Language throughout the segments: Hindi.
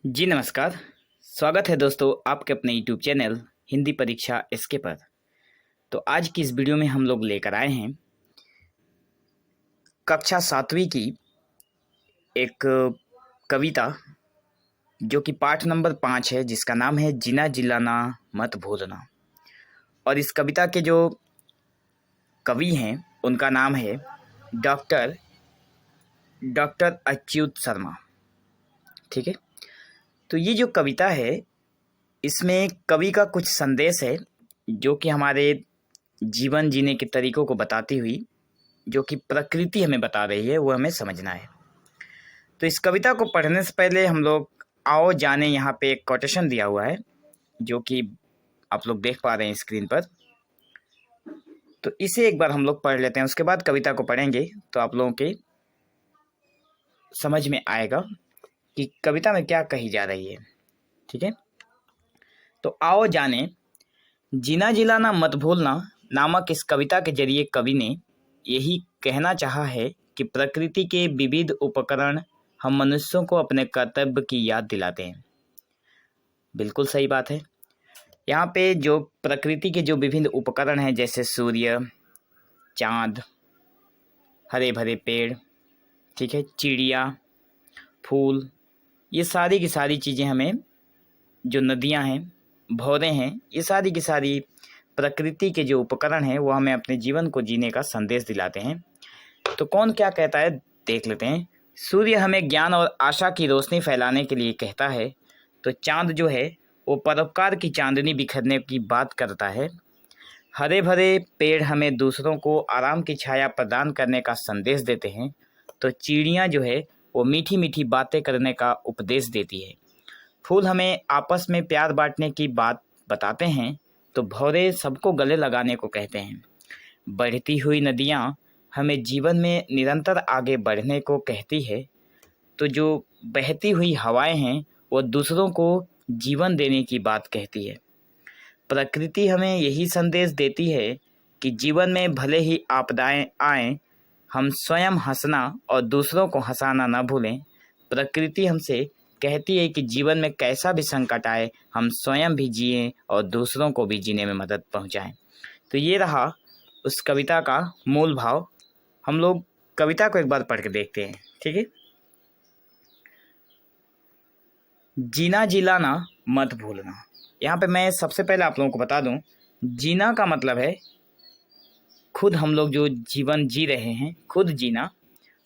जी नमस्कार। स्वागत है दोस्तों आपके अपने यूट्यूब चैनल हिंदी परीक्षा एसके पर। तो आज की इस वीडियो में हम लोग लेकर आए हैं कक्षा 7वीं की एक कविता जो कि पाठ नंबर 5 है, जिसका नाम है जीना जिलाना मत भूलना। और इस कविता के जो कवि हैं उनका नाम है डॉक्टर डॉक्टर अच्युत शर्मा। ठीक है, तो ये जो कविता है इसमें कवि का कुछ संदेश है जो कि हमारे जीवन जीने के तरीकों को बताती हुई जो कि प्रकृति हमें बता रही है वो हमें समझना है। तो इस कविता को पढ़ने से पहले हम लोग आओ जाने, यहाँ पे एक कोटेशन दिया हुआ है जो कि आप लोग देख पा रहे हैं स्क्रीन पर। तो इसे एक बार हम लोग पढ़ लेते हैं, उसके बाद कविता को पढ़ेंगे तो आप लोगों के समझ में आएगा कि कविता में क्या कही जा रही है। ठीक है, तो आओ जाने जीना जिलाना मत भूलना नामक इस कविता के जरिए कवि ने यही कहना चाहा है कि प्रकृति के विविध उपकरण हम मनुष्यों को अपने कर्तव्य की याद दिलाते हैं। बिल्कुल सही बात है। यहाँ पे जो प्रकृति के जो विभिन्न उपकरण हैं जैसे सूर्य, चाँद, हरे भरे पेड़, ठीक है, चिड़िया, फूल, ये सारी की सारी चीज़ें हमें, जो नदियाँ हैं, भौरे हैं, ये सारी की सारी प्रकृति के जो उपकरण हैं वो हमें अपने जीवन को जीने का संदेश दिलाते हैं। तो कौन क्या कहता है देख लेते हैं। सूर्य हमें ज्ञान और आशा की रोशनी फैलाने के लिए कहता है, तो चाँद जो है वो परोपकार की चांदनी बिखरने की बात करता है। हरे भरे पेड़ हमें दूसरों को आराम की छाया प्रदान करने का संदेश देते हैं। तो चिड़ियाँ जो है वो मीठी मीठी बातें करने का उपदेश देती है। फूल हमें आपस में प्यार बांटने की बात बताते हैं। तो भौरे सबको गले लगाने को कहते हैं। बढ़ती हुई नदियाँ हमें जीवन में निरंतर आगे बढ़ने को कहती है। तो जो बहती हुई हवाएं हैं वो दूसरों को जीवन देने की बात कहती है। प्रकृति हमें यही संदेश देती है कि जीवन में भले ही आपदाएं आएं, हम स्वयं हंसना और दूसरों को हंसाना न भूलें। प्रकृति हमसे कहती है कि जीवन में कैसा भी संकट आए हम स्वयं भी जिएं और दूसरों को भी जीने में मदद पहुंचाएं। तो ये रहा उस कविता का मूल भाव। हम लोग कविता को एक बार पढ़ के देखते हैं। ठीक है, जीना जिलाना मत भूलना। यहाँ पे मैं सबसे पहले आप लोगों को बता दूं, जीना का मतलब है खुद हम लोग जो जीवन जी रहे हैं खुद जीना,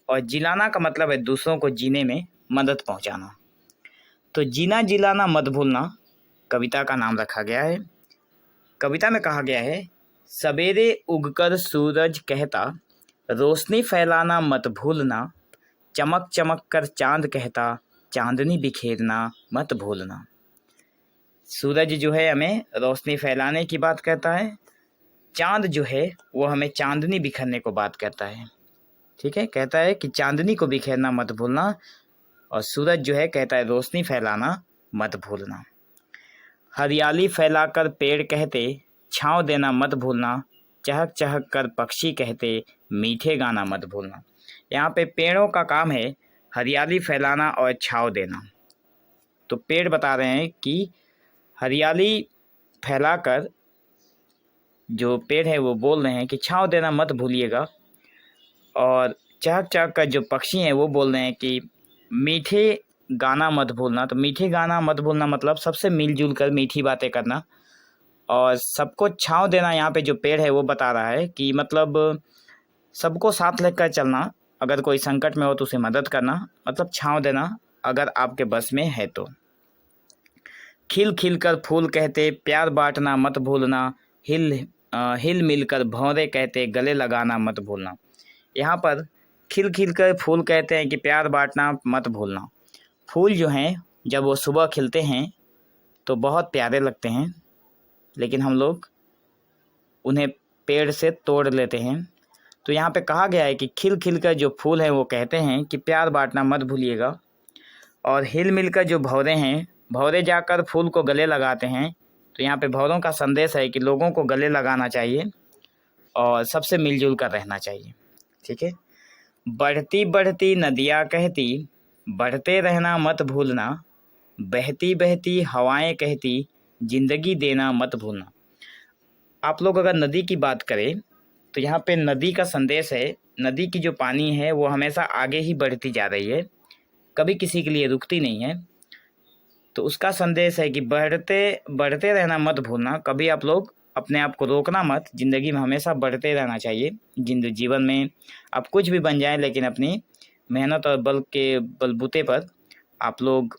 और जिलाना का मतलब है दूसरों को जीने में मदद पहुंचाना। तो जीना जिलाना मत भूलना कविता का नाम रखा गया है। कविता में कहा गया है, सवेरे उगकर सूरज कहता रोशनी फैलाना मत भूलना, चमक चमक कर चांद कहता चांदनी बिखेरना मत भूलना। सूरज जो है हमें रोशनी फैलाने की बात कहता है, चांद जो है वो हमें चांदनी बिखरने को बात कहता है। ठीक है, कहता है कि चांदनी को बिखेरना मत भूलना, और सूरज जो है कहता है रोशनी फैलाना मत भूलना। हरियाली फैलाकर पेड़ कहते छाँव देना मत भूलना, चहक चहक कर पक्षी कहते मीठे गाना मत भूलना। यहाँ पे पेड़ों का काम है हरियाली फैलाना और छाँव देना। तो पेड़ बता रहे हैं कि हरियाली फैलाकर जो पेड़ है वो बोल रहे हैं कि छाँव देना मत भूलिएगा, और चहक चहक कर जो पक्षी हैं वो बोल रहे हैं कि मीठे गाना मत भूलना। तो मीठे गाना मत भूलना मतलब सबसे मिलजुल कर मीठी बातें करना, और सबको छाँव देना। यहाँ पे जो पेड़ है वो बता रहा है कि मतलब सबको साथ लेकर चलना, अगर कोई संकट में हो तो उसे मदद करना, मतलब छाँव देना अगर आपके बस में है तो। खिल खिल कर फूल कहते प्यार बांटना मत भूलना, हिल मिलकर भौरे कहते गले लगाना मत भूलना। यहाँ पर खिल खिल कर फूल कहते हैं कि प्यार बांटना मत भूलना। फूल जो हैं जब वो सुबह खिलते हैं तो बहुत प्यारे लगते हैं, लेकिन हम लोग उन्हें पेड़ से तोड़ लेते हैं। तो यहाँ पे कहा गया है कि खिल खिल कर जो फूल हैं वो कहते हैं कि प्यार बांटना मत भूलिएगा, और हिल मिल कर जो भौरे हैं, भौरे जाकर फूल को गले लगाते हैं। तो यहाँ पे भौरों का संदेश है कि लोगों को गले लगाना चाहिए और सबसे मिलजुल कर रहना चाहिए। ठीक है, बढ़ती बढ़ती नदियाँ कहती बढ़ते रहना मत भूलना, बहती बहती हवाएं कहती जिंदगी देना मत भूलना। आप लोग अगर नदी की बात करें तो यहाँ पे नदी का संदेश है, नदी की जो पानी है वो हमेशा आगे ही बढ़ती जा रही है, कभी किसी के लिए रुकती नहीं है। तो उसका संदेश है कि बढ़ते बढ़ते रहना मत भूलना। कभी आप लोग अपने आप को रोकना मत, ज़िंदगी में हमेशा बढ़ते रहना चाहिए। जीवन में आप कुछ भी बन जाएं, लेकिन अपनी मेहनत और बल के बलबूते पर आप लोग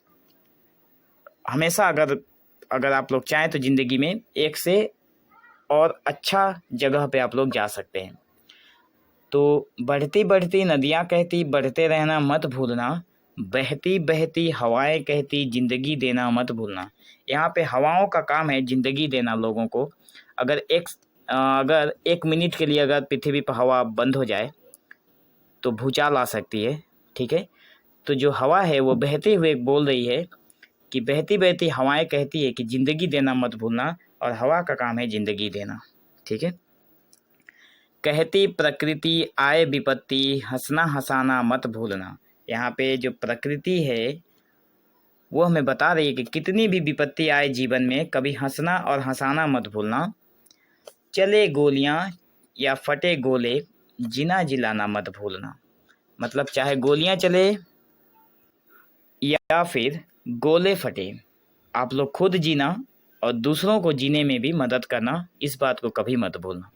हमेशा अगर आप लोग चाहें तो ज़िंदगी में एक से और अच्छा जगह पे आप लोग जा सकते हैं। तो बढ़ती बढ़ती नदियाँ कहती बढ़ते रहना मत भूलना, बहती बहती हवाएं कहती ज़िंदगी देना मत भूलना। यहाँ पे हवाओं का काम है ज़िंदगी देना लोगों को। अगर एक मिनट के लिए अगर पृथ्वी पर हवा बंद हो जाए तो भूचाल आ सकती है, ठीक है। तो जो हवा है वो बहते हुए बोल रही है कि बहती बहती हवाएं कहती है कि ज़िंदगी देना मत भूलना, और हवा का काम है ज़िंदगी देना, ठीक है। कहती प्रकृति आए विपत्ति हंसना हंसाना मत भूलना। यहाँ पे जो प्रकृति है वो हमें बता रही है कि कितनी भी विपत्ति आए जीवन में कभी हंसना और हंसाना मत भूलना। चले गोलियां या फटे गोले जीना जिलाना मत भूलना। मतलब चाहे गोलियां चले या फिर गोले फटे, आप लोग खुद जीना और दूसरों को जीने में भी मदद करना, इस बात को कभी मत भूलना।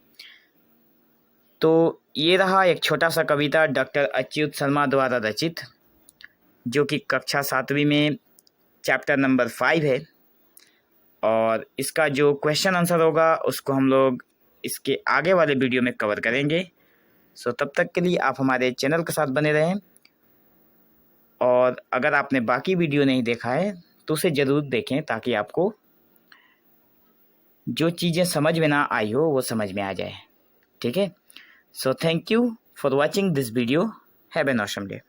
तो ये रहा एक छोटा सा कविता डॉक्टर अच्युत शर्मा द्वारा रचित, जो कि कक्षा 7वीं में चैप्टर नंबर 5 है। और इसका जो क्वेश्चन आंसर होगा उसको हम लोग इसके आगे वाले वीडियो में कवर करेंगे। सो तब तक के लिए आप हमारे चैनल के साथ बने रहें, और अगर आपने बाकी वीडियो नहीं देखा है तो उसे ज़रूर देखें ताकि आपको जो चीज़ें समझ में ना आई हो वो समझ में आ जाए, ठीक है। So thank you for watching this video. Have an awesome day.